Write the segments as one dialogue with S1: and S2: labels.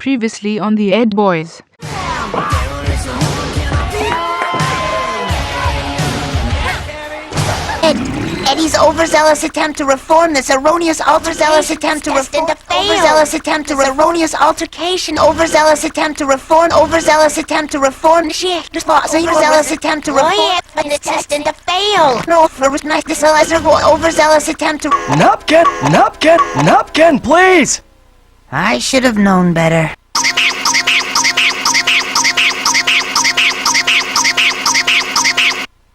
S1: Previously on the Ed Boys.
S2: Eddie's overzealous attempt to reform this erroneous overzealous attempt to reform overzealous attempt to erroneous altercation overzealous attempt to reform overzealous attempt to reform shit overzealous attempt to reform and it's destined to fail. No, for nice this overzealous attempt to
S3: Napkin, please.
S2: I should have known better.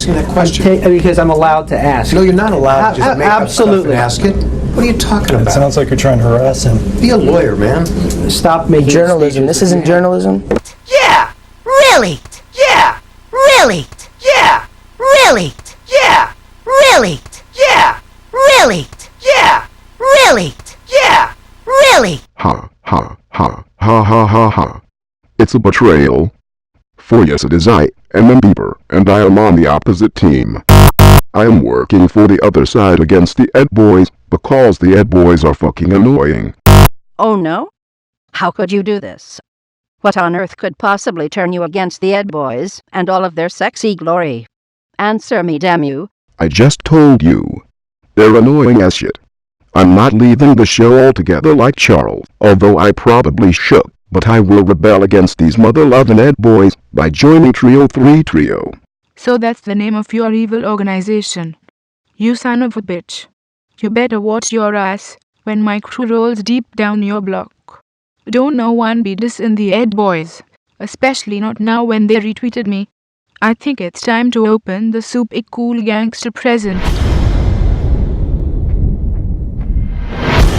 S4: That question.
S3: Because I'm allowed to ask.
S4: No, you're not allowed to just make up stuff
S3: absolutely.
S4: and ask it. What are you talking
S5: It
S4: about?
S5: sounds like you're trying to harass him.
S4: Be a lawyer, man.
S3: Stop making
S6: Journalism. This isn't journalism.
S2: Yeah! Really? Yeah! Really? Yeah! Really? Yeah! Really? Yeah! Really? Yeah! Really? Yeah! Really?
S7: Ha ha ha ha ha ha ha. It's a betrayal. For yes, it is I am a Bieber, and I am on the opposite team. I am working for the other side against the Ed Boys, because the Ed Boys are fucking annoying.
S8: Oh no? How could you do this? What on earth could possibly turn you against the Ed Boys and all of their sexy glory? Answer me, damn you.
S7: I just told you. They're annoying as shit. I'm not leaving the show altogether like Charles, although I probably should, but I will rebel against these mother-loving Ed Boys by joining Trio 3 Trio.
S1: So that's the name of your evil organization. You son of a bitch. You better watch your ass when my crew rolls deep down your block. Don't no one be dissing the Ed Boys, especially not now when they retweeted me. I think it's time to open the super cool gangster present.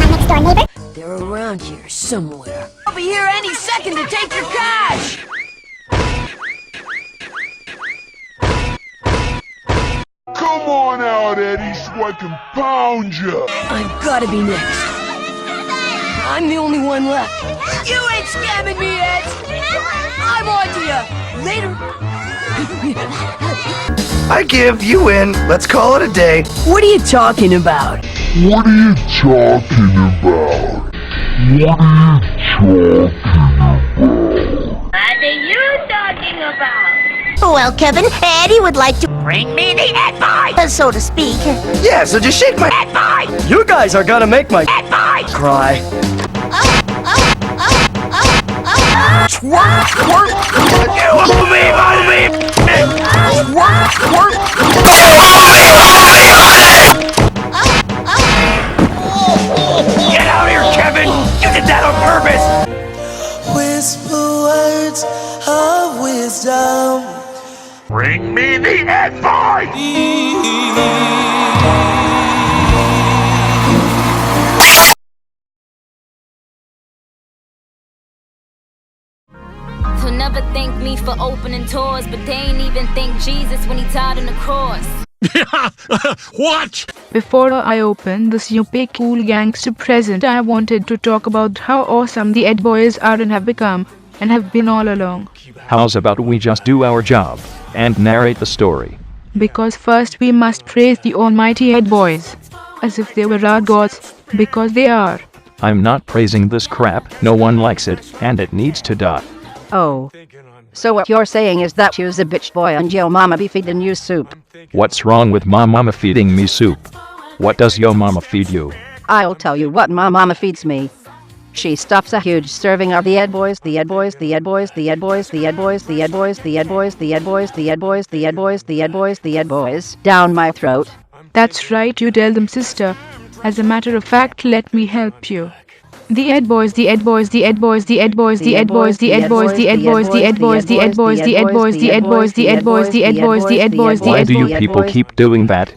S2: Next door neighbor?
S9: They're around here somewhere. I'll be here any second to take your cash!
S10: Come on out, Eddie, so I can pound you.
S9: I've gotta be next. I'm the only one left. You ain't scamming me, Ed! I'm on to you! Later!
S3: I give you in. Let's call it a day.
S9: What are you talking about?
S10: What are you talking about? What are you talking about?
S2: Well, Kevin, Eddie would like to bring me the Ed Boy, so to speak.
S3: Yeah, so just shake my
S2: Ed Boy!
S3: You guys are gonna make my
S2: Ed Boy!
S3: cry.
S2: Twerk, twerk,
S3: Move me!
S2: twerk, twerk.
S3: Get out here, Kevin! You did that on purpose!
S11: Whisper words of wisdom.
S10: Bring me the Ed Boy!
S12: They'll never thank me for opening doors, but they ain't even thank Jesus when he died on the cross.
S10: What?
S1: Before I open the super cool gangster present, I wanted to talk about how awesome the Ed Boys are and have become, and have been all along.
S13: How's about we just do our job and narrate the story?
S1: Because first we must praise the almighty Ed Boys, as if they were our gods, because they are.
S13: I'm not praising this crap, no one likes it, and it needs to die.
S8: Oh. So what you're saying is that you's a bitch boy and yo mama be feeding you soup.
S13: What's wrong with my mama feeding me soup? What does yo mama feed you?
S8: I'll tell you what my mama feeds me. She stuffs a huge serving of the Ed Boys, the Ed Boys, the Ed Boys, the Ed Boys, the Ed Boys, the Ed Boys, the Ed Boys, the Ed Boys, the Ed Boys, the Ed Boys, the Ed Boys, the Ed Boys, down my throat.
S1: That's right, you tell them, sister. As a matter of fact, let me help you. The Ed Boys, the Ed Boys, the Ed Boys, the Ed Boys, the Ed Boys, the Ed Boys, the Ed Boys, the Ed Boys, the Ed Boys, the Ed Boys, the Ed Boys, the Ed Boys, the Ed Boys, the Ed Boys, the
S13: Why
S1: Ed
S13: do you
S1: Boys.
S13: people keep doing that?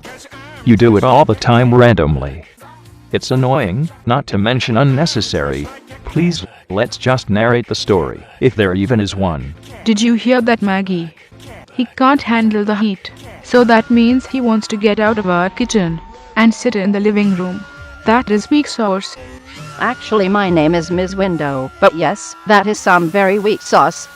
S13: You do it all the time randomly. It's annoying, not to mention unnecessary. Please, let's just narrate the story, if there even is one.
S1: Did you hear that, Maggie? He can't handle the heat, so that means he wants to get out of our kitchen and sit in the living room. That is weak sauce.
S8: Actually, my name is Ms. Window, but yes, that is some very weak sauce.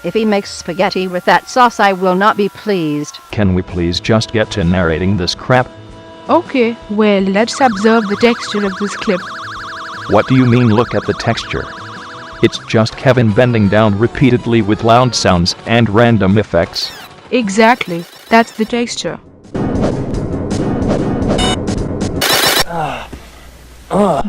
S8: If he makes spaghetti with that sauce, I will not be pleased.
S13: Can we please just get to narrating this crap?
S1: Okay, well, let's observe the texture of this clip.
S13: What do you mean look at the texture? It's just Kevin bending down repeatedly with loud sounds and random effects.
S1: Exactly, that's the texture.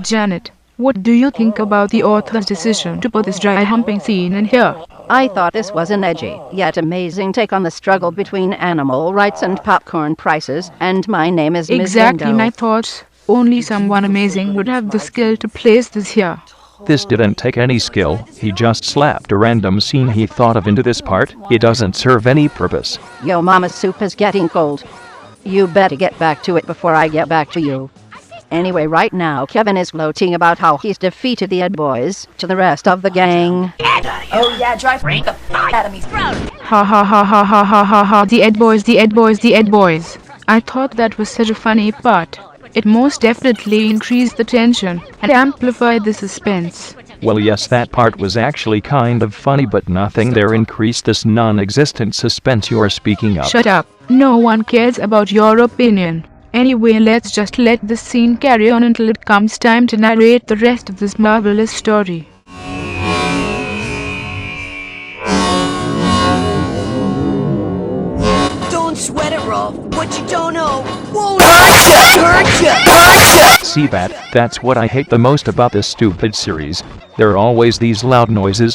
S1: Janet, what do you think about the author's decision to put this dry humping scene in here?
S8: I thought this was an edgy, yet amazing take on the struggle between animal rights and popcorn prices, and my name is Ms.
S1: Exactly
S8: Window.
S1: my thoughts. Only someone amazing would have the skill to place this here.
S13: This didn't take any skill, he just slapped a random scene he thought of into this part. It doesn't serve any purpose.
S8: Yo, mama's soup is getting cold. You better get back to it before I get back to you. Anyway, right now, Kevin is gloating about how he's defeated the Ed Boys to the rest of the gang.
S9: Oh yeah, drive the f*** out of me.
S1: Ha ha ha ha ha ha ha ha. The Ed Boys, the Ed Boys, the Ed Boys. I thought that was such a funny part. It most definitely increased the tension and amplified the suspense.
S13: Well, yes, that part was actually kind of funny, but nothing there increased this non-existent suspense you're speaking of.
S1: Shut up. No one cares about your opinion. Anyway, let's just let this scene carry on until it comes time to narrate the rest of this marvelous story.
S9: Don't sweat it, Rolf. What you don't know won't hurt ya.
S13: See that's what I hate the most about this stupid series. There are always these loud noises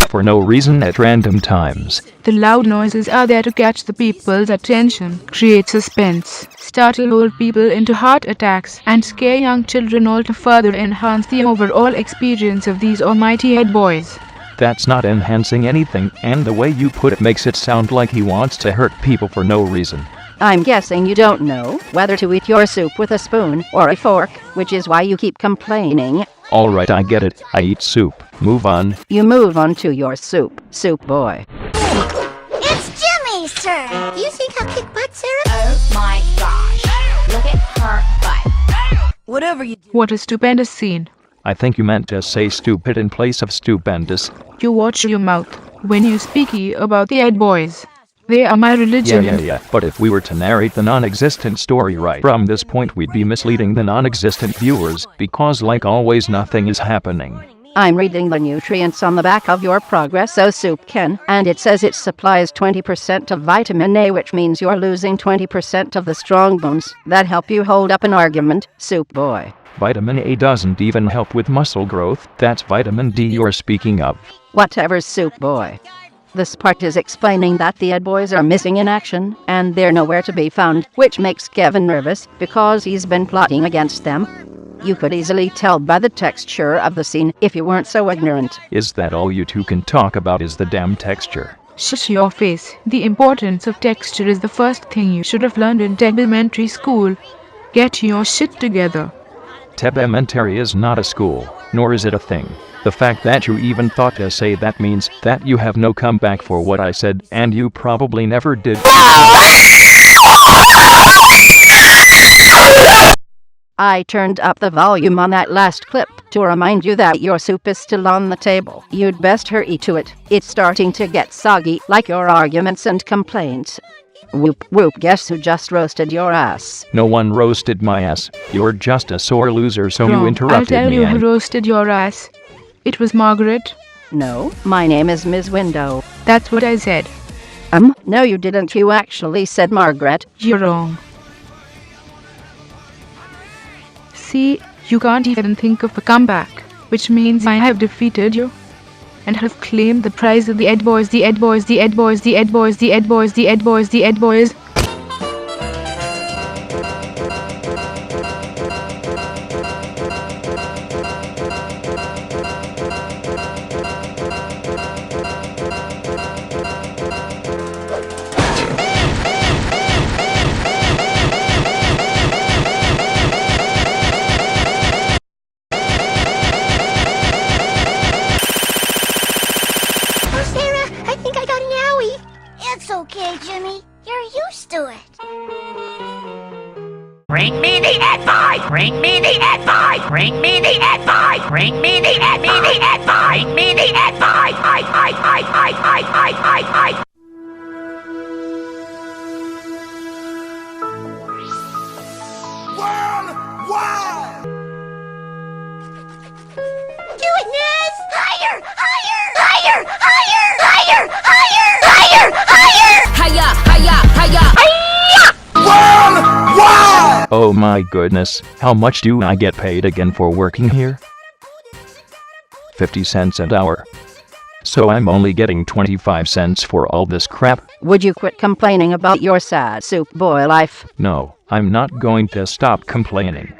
S13: for no reason at random times.
S1: The loud noises are there to catch the people's attention, create suspense, startle old people into heart attacks, and scare young children, all to further enhance the overall experience of these almighty Ed Boys.
S13: That's not enhancing anything, and the way you put it makes it sound like he wants to hurt people for no reason.
S8: I'm guessing you don't know whether to eat your soup with a spoon or a fork, which is why you keep complaining.
S13: Alright, I get it. I eat soup. Move on.
S8: You move on to your soup, soup boy.
S2: It's Jimmy, sir. Do you think I'll kick butt, Sarah?
S12: Oh my gosh. Look at her butt.
S9: Whatever you do.
S1: What a stupendous scene.
S13: I think you meant to say stupid in place of stupendous.
S1: You watch your mouth when you speak about the Ed Boys. They are my religion.
S13: Yeah. But if we were to narrate the non-existent story right from this point, we'd be misleading the non-existent viewers, because like always, nothing is happening.
S8: I'm reading the nutrients on the back of your Progresso soup can, and it says it supplies 20% of vitamin A, which means you're losing 20% of the strong bones that help you hold up an argument, soup boy.
S13: Vitamin A doesn't even help with muscle growth. That's vitamin D you're speaking of.
S8: Whatever, soup boy. This part is explaining that the Ed Boys are missing in action, and they're nowhere to be found, which makes Kevin nervous, because he's been plotting against them. You could easily tell by the texture of the scene if you weren't so ignorant.
S13: Is that all you two can talk about, is the damn texture?
S1: Shush your face. The importance of texture is the first thing you should have learned in elementary school. Get your shit together.
S13: Elementary is not a school, nor is it a thing. The fact that you even thought to say that means that you have no comeback for what I said, and you probably never did.
S8: I turned up the volume on that last clip to remind you that your soup is still on the table. You'd best hurry to it. It's starting to get soggy, like your arguments and complaints. Whoop whoop, guess who just roasted your ass?
S13: No one roasted my ass. You're just a sore loser, so
S1: Wrong.
S13: you interrupted
S1: I'll tell
S13: me.
S1: you who roasted your ass. It was Margaret.
S8: No, my name is Ms. Window.
S1: That's what I said.
S8: No you didn't. You actually said Margaret.
S1: You're wrong. See, you can't even think of a comeback, which means I have defeated you and have claimed the prize of the Ed Boys, the Ed Boys, the Ed Boys, the Ed Boys, the Ed Boys, the Ed Boys, the Ed Boys.
S2: It's okay, Jimmy. You're used to it.
S3: Bring me the Ed Boy! Bring me the Ed Boy! Bring me the Ed Boy! Bring me the Ed Boy! Bring me the Ed Boy! I.
S2: Do it, Nez!
S3: Higher! Higher! Higher! Higher! Higher! Higher!
S9: Hiya! Hiya! Hiya!
S13: Oh my goodness, how much do I get paid again for working here? 50 cents an hour. So I'm only getting 25 cents for all this crap?
S8: Would you quit complaining about your sad soup boy life?
S13: No, I'm not going to stop complaining.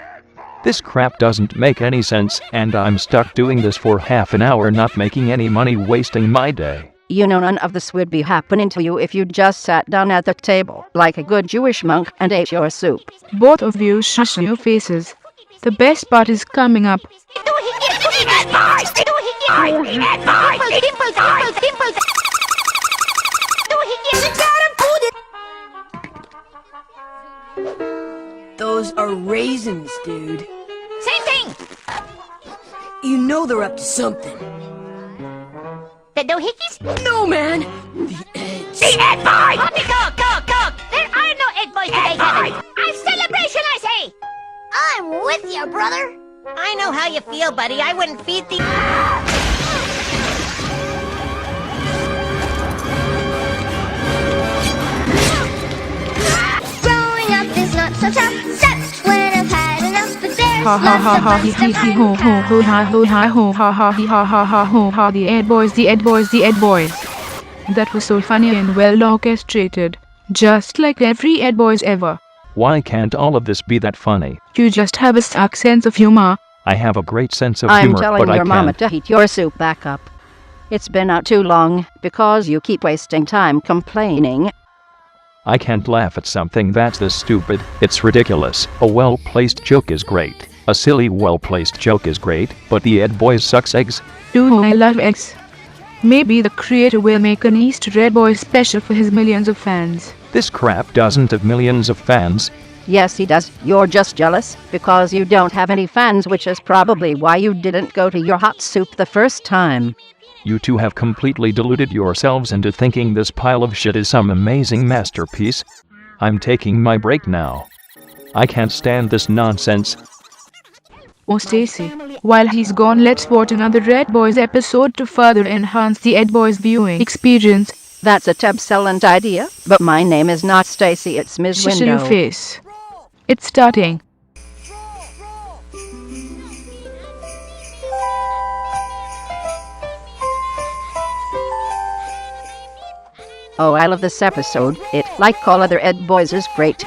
S13: This crap doesn't make any sense, and I'm stuck doing this for half an hour not making any money, wasting my day.
S8: You know none of this would be happening to you if you just sat down at the table like a good Jewish monk and ate your soup.
S1: Both of you shush your faces. The best part is coming up.
S9: Those are raisins, dude.
S3: Same thing!
S9: You know they're up to something.
S3: The doohickeys?
S9: No, man! The Eds.
S3: The Ed Boys! Cook! There are no Ed Boys today, Kevin! A celebration, I say! I'm with you, brother! I know how you feel, buddy. I wouldn't feed the...
S5: Growing up is not so tough, except when I've had enough, but there's
S1: Ha ha ha ha he he he ho ho ho ha ho ha ho ha ha he ha ha ha ho ha the Ed Boys, the Ed Boys, the Ed Boys. That was so funny and well orchestrated. Just like every Ed Boys ever.
S13: Why can't all of this be that funny?
S1: You just have a suck sense of humor.
S13: I have a great sense of
S8: I'm
S13: humor,
S8: telling
S13: but
S8: your
S13: I
S8: mama
S13: can't.
S8: to heat your soup back up. It's been out too long because you keep wasting time complaining.
S13: I can't laugh at something that's this stupid. It's ridiculous. A well-placed joke is great. A silly well-placed joke is great, but the Ed Boys sucks eggs.
S1: Ooh, I love eggs. Maybe the creator will make an Easter Ed Boys special for his millions of fans.
S13: This crap doesn't have millions of fans.
S8: Yes, he does. You're just jealous because you don't have any fans, which is probably why you didn't go to your hot soup the first time.
S13: You two have completely deluded yourselves into thinking this pile of shit is some amazing masterpiece. I'm taking my break now. I can't stand this nonsense.
S1: Oh Stacy, while he's gone, let's watch another Ed Boys episode to further enhance the Ed Boys viewing experience.
S8: That's a excellent idea, but my name is not Stacy, it's Ms.
S1: Shush
S8: Window.
S1: your face. It's starting.
S8: Oh, I love this episode. It, like all other Ed Boys, is great.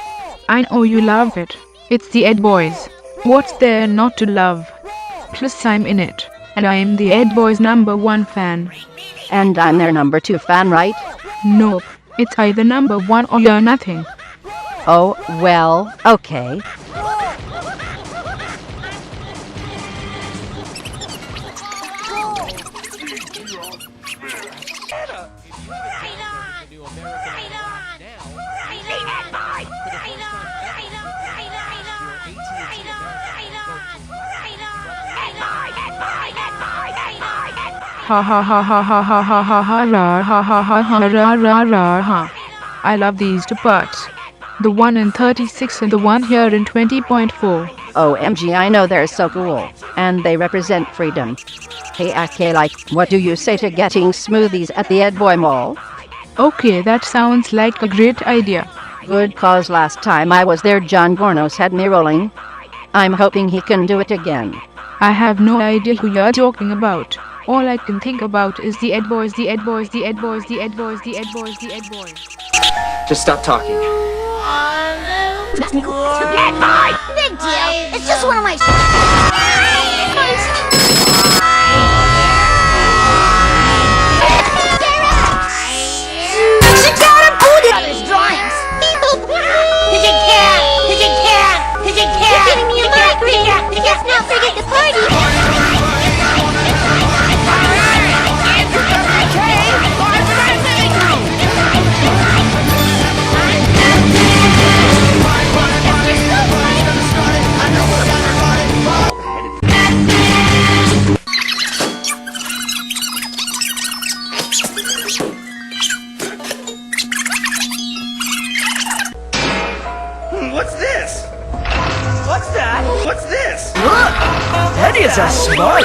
S1: I know you love it. It's the Ed Boys. What's there not to love? Plus I'm in it, and I'm the Ed Boys' #1 fan.
S8: And I'm their #2 fan, right?
S1: Nope. It's either #1 or you're nothing.
S8: Oh, well, okay.
S1: Ha ha ha ha ha ha ha ha ha ra ha ha ha ha ra ra ra ha. I love these two parts. The one in 36 and the one here in 20.4.
S8: OMG, I know they're so cool. And they represent freedom. Hey, Akalike, what do you say to getting smoothies at the Ed Boy Mall?
S1: Okay, that sounds like a great idea.
S8: Good, cause last time I was there, John Bornos had me rolling. I'm hoping he can do it again.
S1: I have no idea who you're talking about. All I can think about is the Ed Boys, the Ed Boys, the Ed Boys, the Ed Boys, the Ed Boys, the Ed Boys.
S6: Just stop talking.
S3: Ed Boy! Big deal! It's just one of my... Sit down and put it on his drawings! Cause you can't! Cause you can't! Cause you can't! You're giving me a migraine! Let's not forget the party!
S14: What's this? What's that? What's this?
S11: Look! That is a smart.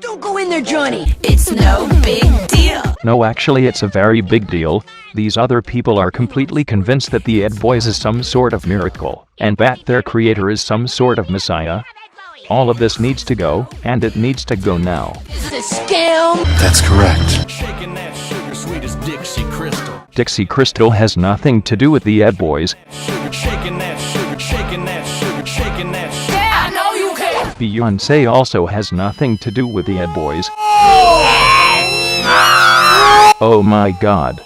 S9: Don't go in there, Johnny.
S15: It's no big deal.
S13: No, actually, it's a very big deal. These other people are completely convinced that the Ed Boys is some sort of miracle, and that their creator is some sort of messiah. All of this needs to go, and it needs to go now.
S9: Is it a scam?
S4: That's correct.
S16: Shaking that sugar sweet as Dixie Crystal.
S13: Dixie Crystal has nothing to do with the Ed Boys.
S16: Shaking that sugar, shaking that sugar, shaking that sugar.
S9: Yeah, I know you can.
S13: Beyonce also has nothing to do with the Ed Boys. Oh my god.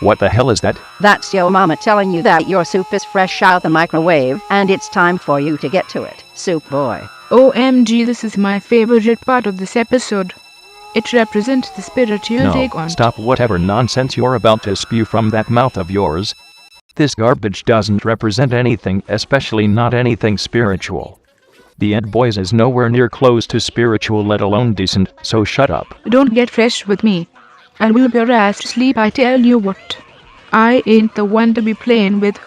S13: What the hell is that?
S8: That's your mama telling you that your soup is fresh out the microwave, and it's time for you to get to it, Soup Boy.
S1: OMG, this is my favorite part of this episode. It represents the spirit you take on.
S13: Stop whatever nonsense you're about to spew from that mouth of yours. This garbage doesn't represent anything, especially not anything spiritual. The Ed Boys is nowhere near close to spiritual, let alone decent, so shut up.
S1: Don't get fresh with me. I'll whip your ass to sleep, I tell you what. I ain't the one to be playing with.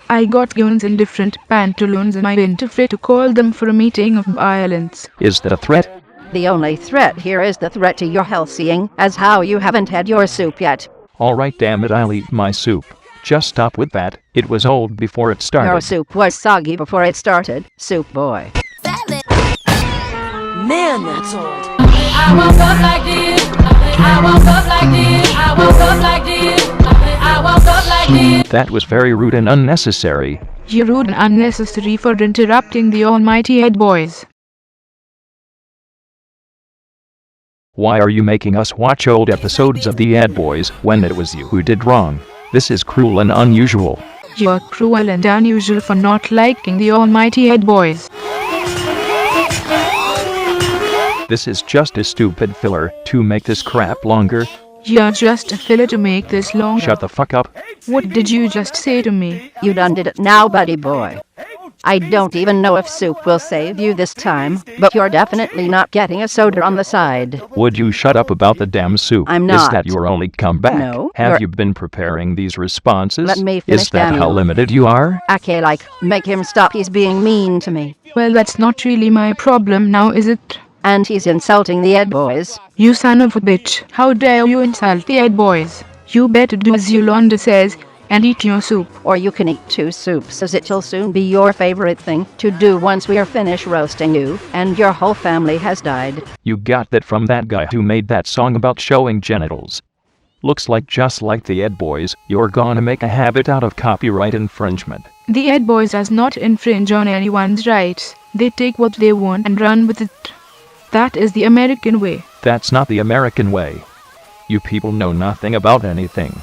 S1: I got guns in different pantaloons and I went afraid to call them for a meeting of violence.
S13: Is that a threat?
S8: The only threat here is the threat to your health, seeing as how you haven't had your soup yet.
S13: Alright, damn it, I'll eat my soup. Just stop with that. It was old before it started.
S8: Your soup was soggy before it started, Soup Boy.
S9: Man, that's old.
S15: I woke up like this. I woke up like this. I woke up like this. I woke up like this.
S13: That was very rude and unnecessary.
S1: You're rude and unnecessary for interrupting the almighty Ed Boys.
S13: Why are you making us watch old episodes of the Ed Boys when it was you who did wrong? This is cruel and unusual.
S1: You're cruel and unusual for not liking the almighty Ed Boys.
S13: This is just a stupid filler to make this crap longer.
S1: You're just a filler to make this longer.
S13: Shut the fuck up.
S1: What did you just say to me?
S8: You done did it now, buddy boy. I don't even know if soup will save you this time, but you're definitely not getting a soda on the side.
S13: Would you shut up about the damn soup?
S8: I'm not.
S13: Is that your only comeback?
S8: No.
S13: Have you been preparing these responses?
S8: Let me finish,
S13: Is that
S8: Daniel.
S13: how limited you are?
S8: Akalike, make him stop, he's being mean to me.
S1: Well, that's not really my problem now, is it?
S8: And he's insulting the Ed Boys.
S1: You son of a bitch. How dare you insult the Ed Boys? You better do as Yolanda says and eat your soup.
S8: Or you can eat two soups, as it'll soon be your favorite thing to do once we are finished roasting you and your whole family has died.
S13: You got that from that guy who made that song about showing genitals. Looks like just like the Ed Boys, you're gonna make a habit out of copyright infringement.
S1: The Ed Boys does not infringe on anyone's rights. They take what they want and run with it. That is the American way.
S13: That's not the American way. You people know nothing about anything.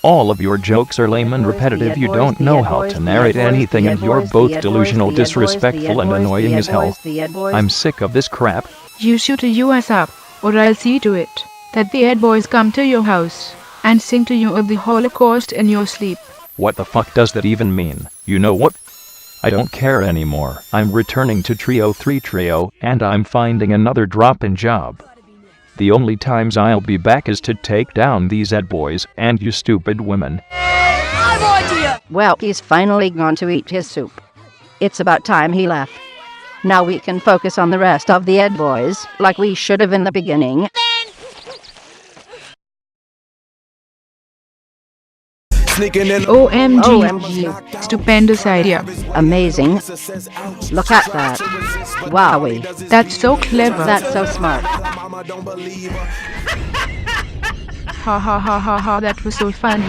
S13: All of your jokes are lame and repetitive. You don't know how to narrate anything, and you're both delusional, disrespectful, and annoying as hell. I'm sick of this crap.
S1: You shoot a US up, or I'll see to it that the Ed Boys come to your house and sing to you of the Holocaust in your sleep.
S13: What the fuck does that even mean? You know what? I don't care anymore. I'm returning to Trio 3 Trio, and I'm finding another drop-in job. The only times I'll be back is to take down these Ed Boys and you stupid women.
S9: I'm on to you.
S8: Well, he's finally gone to eat his soup. It's about time he left. Now we can focus on the rest of the Ed Boys, like we should have in the beginning.
S1: OMG. Stupendous idea.
S8: Amazing. Look at that. Wowie.
S1: That's so clever.
S8: That's so smart.
S1: Ha ha ha ha ha, that was so funny.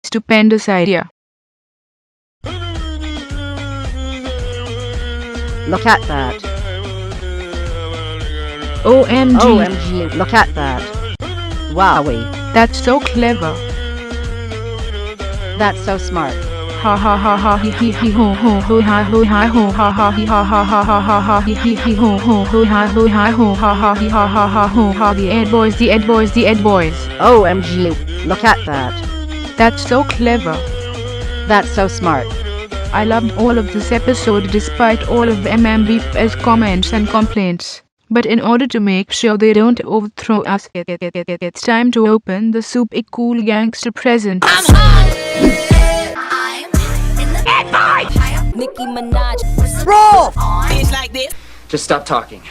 S1: Stupendous idea.
S8: Look at that.
S1: OMG.
S8: OMG, look at that. Wowie.
S1: That's so clever.
S8: That's so smart.
S1: Ha ha ha ha he he he ho ho ho ha ho ha ho ha ha he ha ha ha ha ha ha he he he ho ho ho ha ho ha ho ha ha he ha ha ha ho ha. The Ed Boys, the Ed Boys, the Ed Boys.
S8: OMG, look at that.
S1: That's so clever.
S8: That's so smart.
S1: I loved all of this episode despite all of the MMB's comments and complaints. But in order to make sure they don't overthrow us, it's time to open the super cool gangster present.
S12: Nicki Minaj.
S14: Roll! It's like this.
S6: Just stop talking.